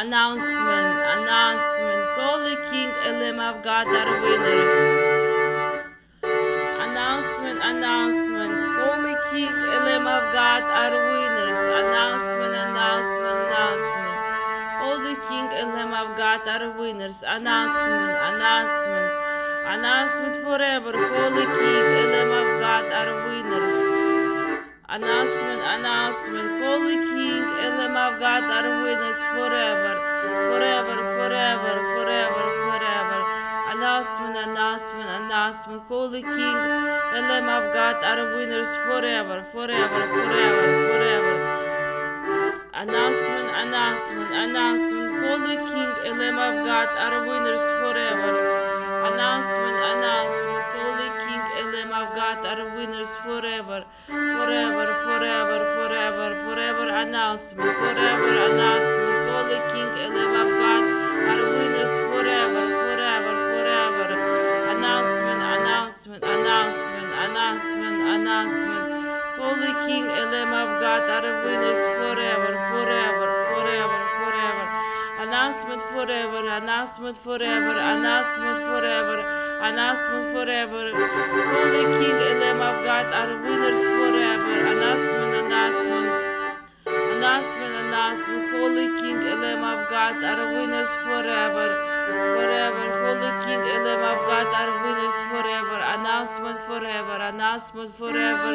Announcement, announcement, Holy King and Lamb of God are winners. Announcement, announcement, Holy King and Lamb of God are winners. Announcement, announcement, announcement, Holy King and Lamb of God are winners. Announcement, announcement, announcement forever. Holy King and Lamb of God are winners. Announcement, announcement, Holy King and Lamb of God are winners forever, forever, forever, forever, forever. Announcement, announcement, announcement, Holy King and Lamb of God are winners forever, forever, forever, forever. Announcement, announcement, announcement, Holy King and Lamb of God are winners forever. Announcement, announcement, Holy King and Lamb of God are winners forever, forever, forever, forever, forever. Announcement, forever, announcement, Holy King and Lamb of God are winners forever, forever, forever. Announcement, announcement, announcement, announcement, announcement. Holy King and Lamb of God are winners forever, forever, forever, forever. Announcement forever, announcement forever, announcement forever, announcement forever. Holy King and Lamb of God are winners forever. Announcement, announcement, announcement, announcement. Holy King and Lamb of God are winners forever, forever. Holy King and Lamb of God are winners forever. Announcement forever, announcement forever,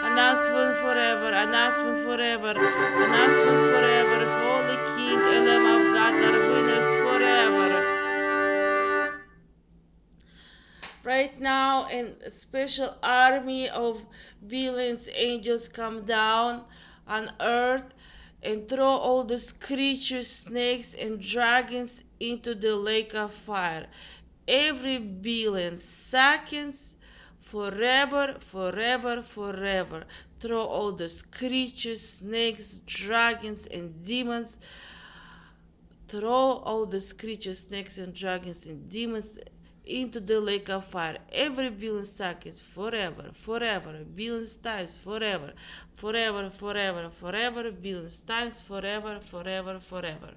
announcement forever, announcement forever, announcement forever. Holy King and Lamb of God are winners forever. Right now, a special army of billions angels come down on earth and throw all those creatures, snakes, and dragons into the lake of fire. Every billion seconds, forever, forever, forever. Throw all those creatures, snakes, dragons, and demons. Throw all those creatures, snakes, and dragons, and demons into the lake of fire every billion seconds, forever, forever, billions times, forever, forever, forever, forever, billions times, forever, forever, forever.